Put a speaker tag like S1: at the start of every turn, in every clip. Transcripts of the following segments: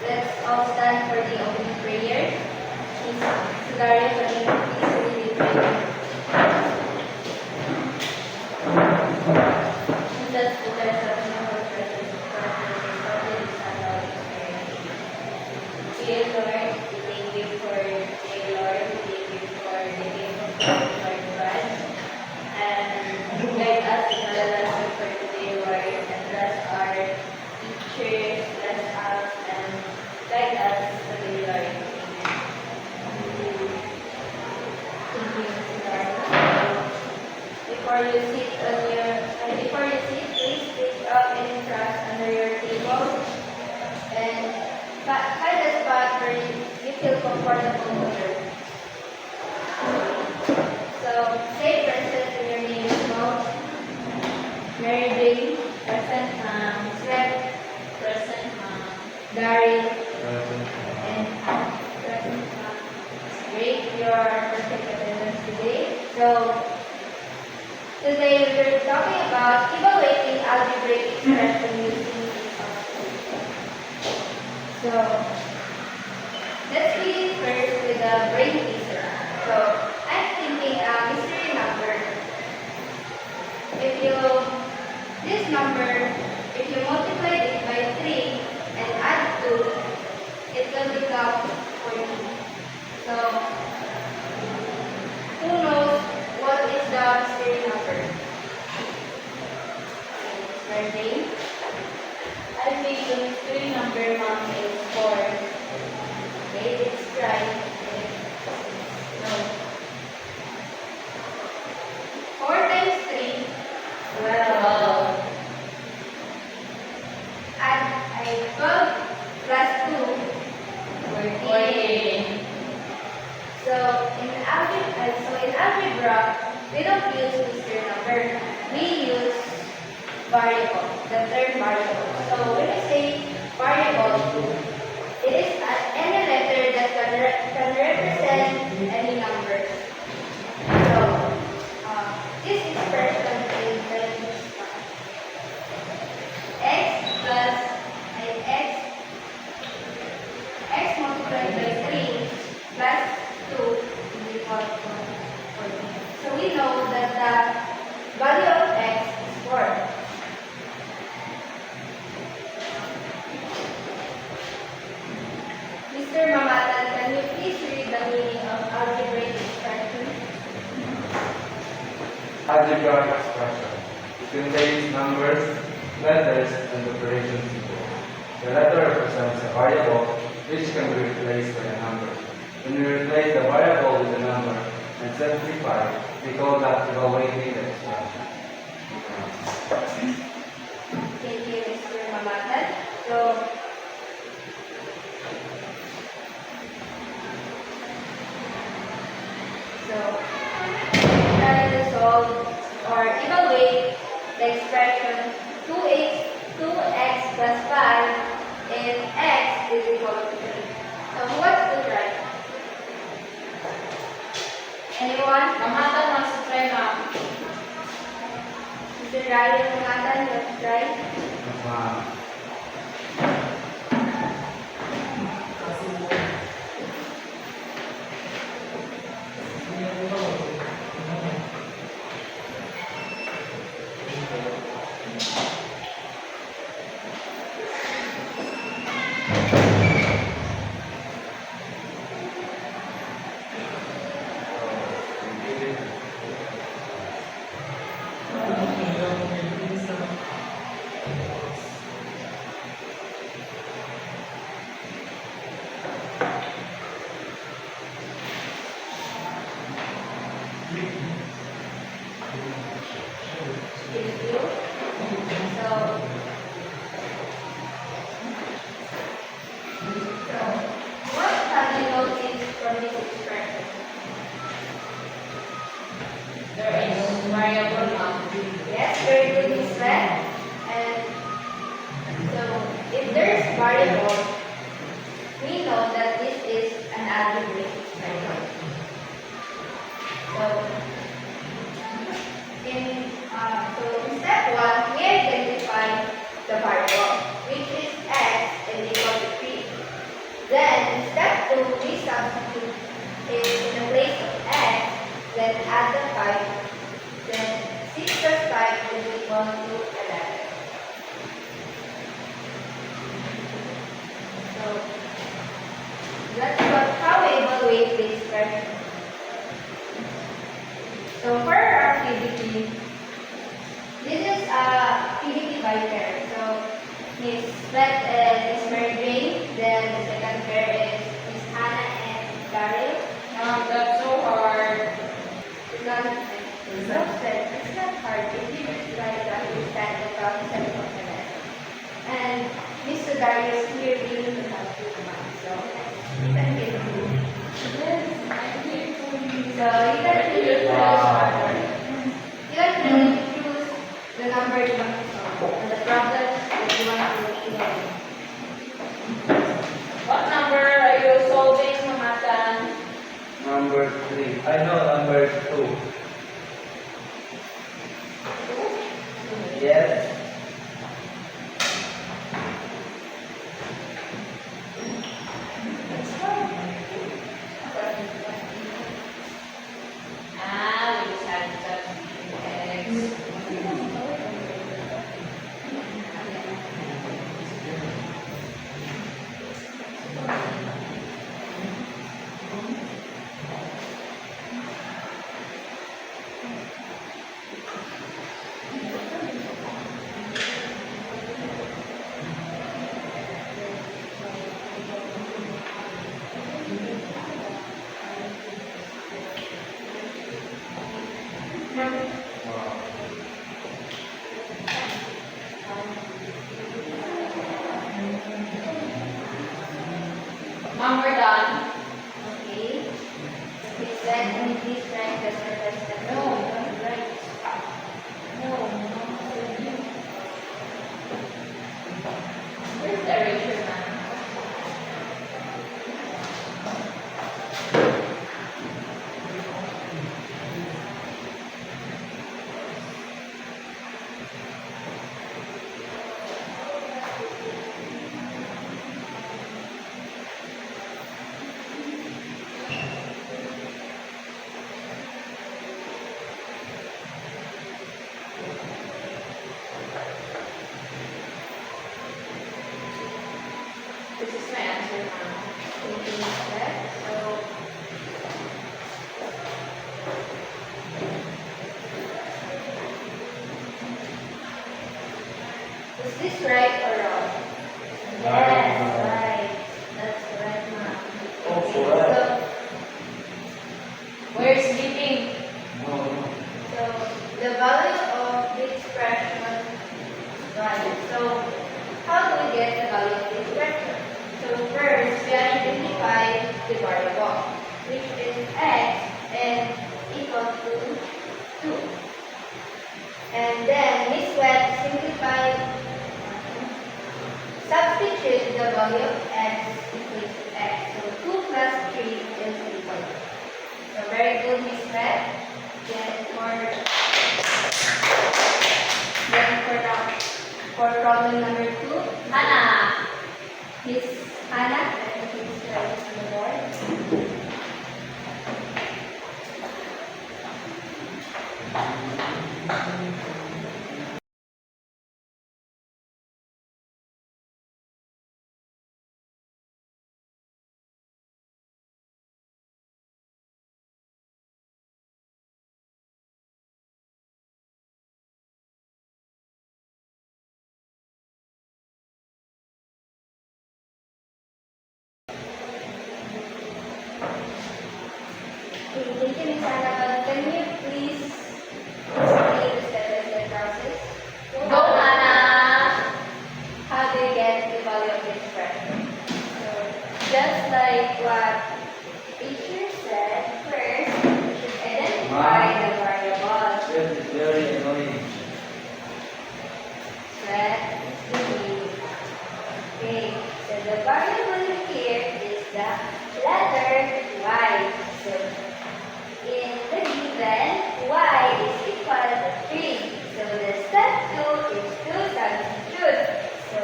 S1: Let's all stand for the opening prayer. Please, Dario, can you please read the prayer? Jesus, who does open the whole treasures of God, and the Son of Dear Lord, we thank you for today, Lord. We thank you for the gift of God, Lord God. And guide us in the lesson for today, Lord. And bless our teachers, bless us, and guide us today, Lord. Thank you, Lord. Before you sit, please pick up any trash under your table and find a spot where you feel comfortable to learn. So, say present when your name is called. Mary Jane, present. Seth, present. Daryl, and present. Great, your perfect attendance today. So, today we're talking about evaluating algebraic expression using So, let's begin first with the brain teaser. So, I'm thinking a mystery number. This number, if you multiply it by 3 and add 2, it will become 14. So, who knows what is the mystery number? Mr. Jane?
S2: I think the mystery number, Mom, is 4.
S1: Okay, let's try. No. 4 times 3.
S2: Well,
S1: Add 12 plus 2. 14. So in algebra, we don't use mystery number. We use variable, the term variable. So when we say variable, it is any letter that can represent any number. So this expression is like this one. X multiplied by 3 plus 2 is equal to 14. So we know that the value of x is 4. Mr. Mamatan, can you please read the meaning of algebraic expression?
S3: Algebraic expression. It contains numbers, letters, and operation symbols. The letter represents a variable which can be replaced by a number. When we replace the variable with a number and simplify, we call that evaluating the expression.
S1: Thank you, Mr. Mamatan. So try to solve or evaluate the expression 2x plus 5 if x is equal to 3. So what's the try? Anyone?
S2: Mamatan wants to try, Mom.
S1: Mr. Ryan Mamatan, let's try. Thank you. So what have you noticed from this expression?
S2: There is variable, Mom.
S1: Yes, very good, Miss Red. And so if there's variable, we know that this is an algebraic expression. So in step 1, we identify the variable, which is x is equal to 3. So that's how we evaluate the expression. So for our activity, this is a PDP by pair. So Miss Beth and Miss Mary Jane. Then the second pair is Miss Hannah and Daryl.
S2: That's so hard.
S1: It's not hard. If you just try to understand the concept of the lesson. And Mr. Darius here willing to help you naman. So thank you.
S2: Yes, I'm here for you.
S1: So you can really choose you can really choose the number you want to solve and the problem that you want to solve.
S2: What number are you solving, Mamatan?
S3: Number 3. I know number 2. Yes.
S2: We decided to X. Mom, we're done.
S1: Okay. Please write the surface that
S2: No, don't write. No, where's the eraser man? This is my answer now.
S1: So is this right or wrong? Yes, right. That's correct, ma'am.
S3: Oh,
S1: Okay,
S3: correct.
S2: Where's sleeping?
S3: No.
S1: So the value of the expression is right. So how do we get the value of the expression? So first, we identify the variable, which is x and equal to 2. And then Miss Webb simplified, substitute the value of x equals to x. So 2 plus 3 is equal to. So very good, Miss Webb. For problem number 2,
S2: Hannah.
S1: Miss Hannah, and please write this on the board. Okay, thank you, Miss Hannah. Can you please explain the step-by-step process?
S2: Go, Hannah.
S1: How do you get the value of the expression? So, just like what teacher said, first, we should identify the variable.
S3: This is very annoying.
S1: That is the meaning. Okay, so the variable here is the letter y. So, in the given, y is equal to 3. So, the step 2 is to substitute. So,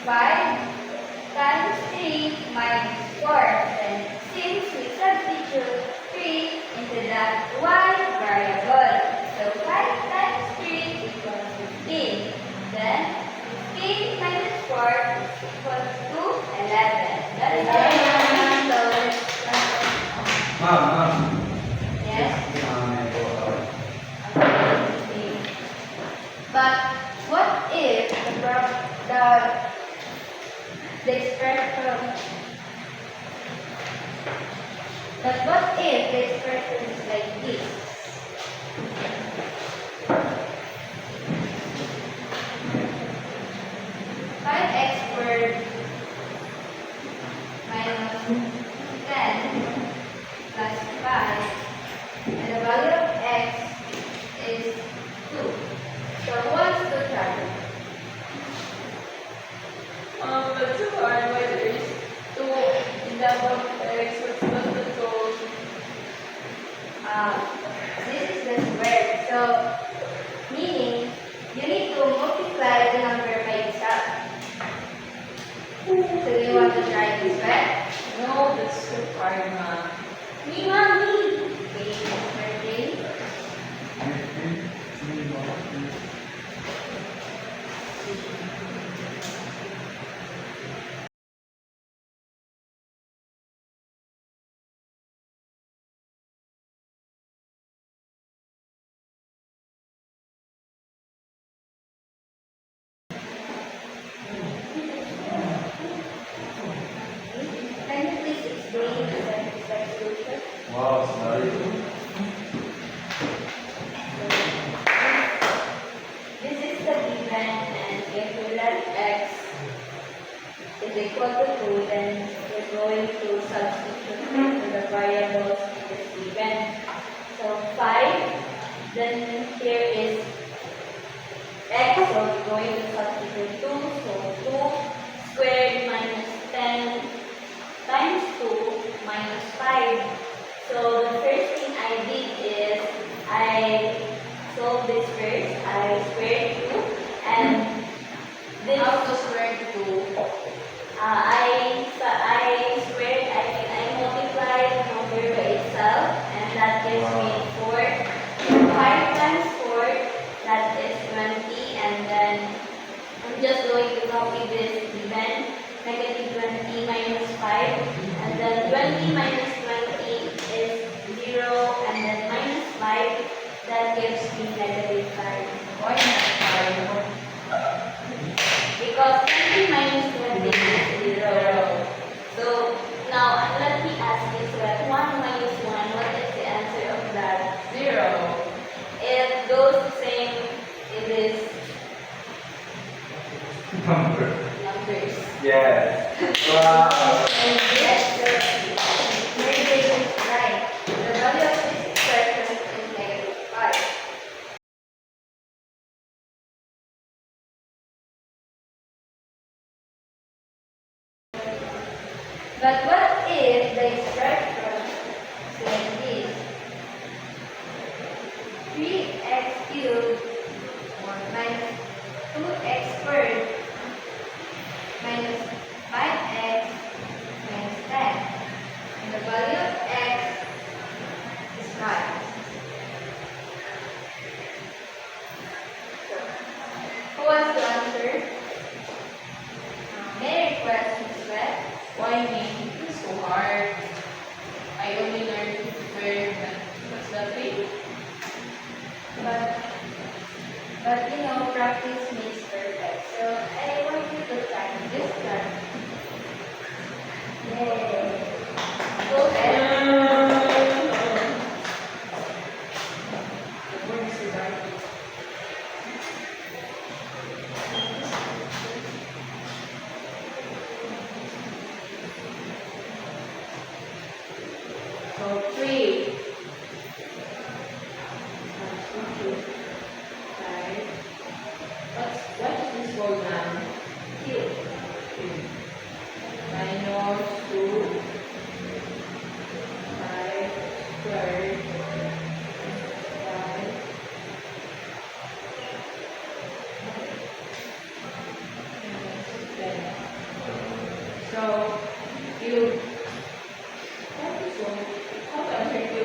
S1: 5 times 3 minus 4. And since we substitute 3 into the y variable, so 5 times 3 equals 15. Then 15 minus 4 is equal to 11. the expression. But what if the expression is like this? 5x² minus 10 plus 5, and the value of x is 2. So who wants to try?
S2: But so far, why there is 2 in the above x, what's the goal?
S1: This is the square. So meaning you need to multiply the number by itself. So you want to try this one?
S2: No, that's too hard, ma. Me, mommy.
S1: Okay, Mr. J. Can you please explain the solution?
S3: Wow, sorry.
S1: This is the given, and if we let x is equal to 2, then we're going to substitute for the variables in this given. So 5, then here is x, so we're going to substitute 2, so 2 squared minus 10 times 2 minus 5. So the first thing I did is I solved this first. I squared 2 and this
S2: How to square 2?
S1: I squared, I multiplied the number by itself, and that gives me 4. 5 times 4, that is 20, and then I'm just going to copy this given, negative 20 minus 5, and then 20 minus 20 is 0, and then minus 5, that gives me negative 5.
S2: Why not 5?
S1: Because 20 minus 20 is 0. So now let me ask this one. 1 minus 1, what is the answer of that?
S2: 0.
S1: It goes same in this
S3: Number.
S1: numbers.
S3: Yes. Wow.
S1: And yes, so Mary Jane is right. The value of this expression is negative 5. But what if the expression is like this? 3x cubed minus 2x squared minus 5x minus 10. And the value of x is 5. So, who wants to answer? May I request Ms. Webb?
S2: Why me? It's so hard. I only learned to square that. What's that thing?
S1: But you know, practice makes perfect. So I want you to try this one. Yay! Go ahead.
S2: So 3. 5. What is this called now?
S1: Cube.
S2: Minus 2. 5 squared. 5. Minus 10. So, cube. How to answer cube?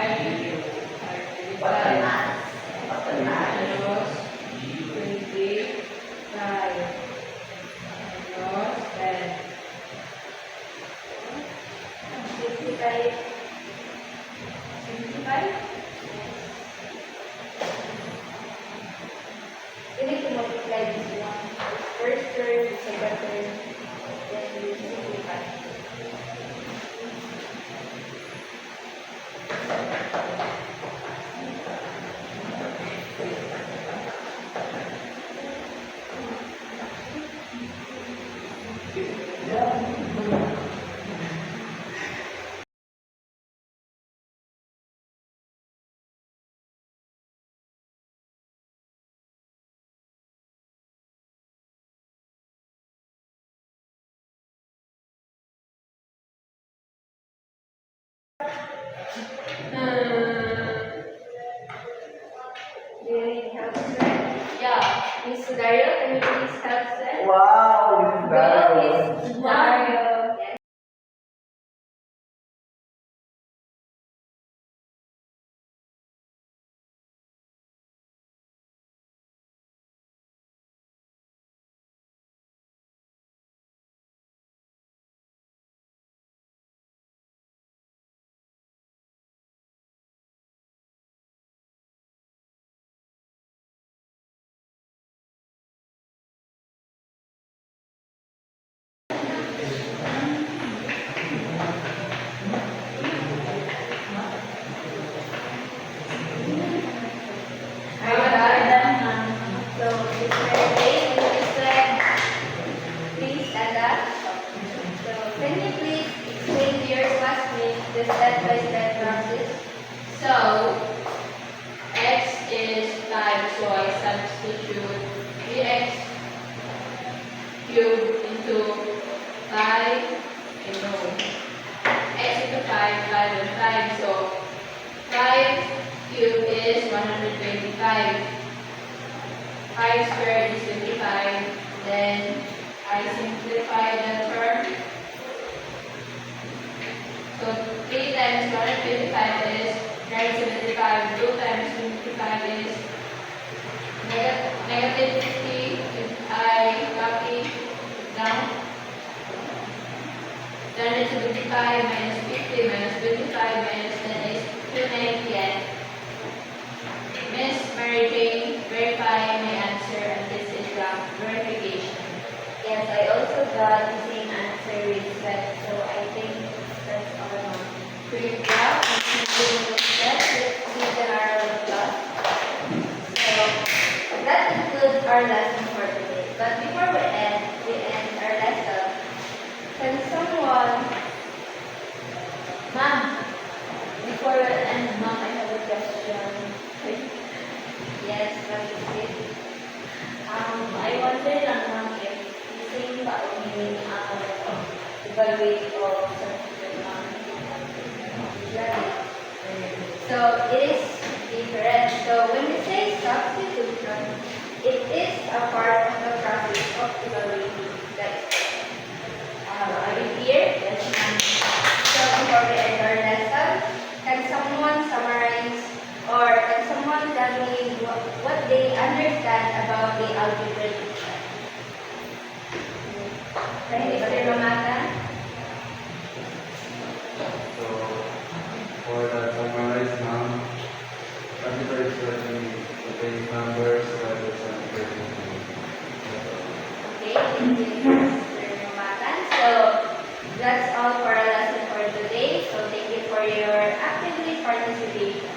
S2: minus 25 minus 10.
S1: 55. 65? You need to multiply this one. First term, second term, then you simplify. Do you need help, sir?
S2: Yeah.
S1: Miss Dario, can you please help, sir?
S3: Wow!
S1: Go, Miss Dario. Yes. Are you done? So, Mr. Ray, can you said, please stand up. So, can you please explain to your classmates the step-by-step process?
S2: So, x is 5, so I substitute 3x cubed into 5, and no, x into 5, 5 and 5, so 5 cubed is 125, 5 squared is 25, then I simplify the term, so 3 times 125 is 975, 2 times 25 is negative 50, if I copy it down. Then it's 25 minus 50 minus 25 minus 10 is 290. Miss Mary Jane, verify my answer, and this is the verification.
S1: Yes, I also got the same answer with that, so I think that's all now.
S2: Pretty
S1: Yeah, continue with that. Let's see the narrow class. So, that concludes our lesson for today. But before we end our lesson, can someone, Ma'am, before we end, Ma'am, I have a question. Yes, what is it? I wonder lang, Ma'am, if the same ba meaning evaluate of certificate, Ma'am? So it is different. So when we say substitution, it is a part of the process of evaluating that. Are you clear? Yes, ma'am. So before we end our lesson, can someone summarize or can someone tell me what they understand about the algebra equation? Can Mr. Mamata?
S3: So, for the summarized now, algebra expression contains numbers, letters, and frequencies.
S1: Okay, thank you, Mr. Mamatan. So that's all for our lesson for today. So thank you for your actively participation.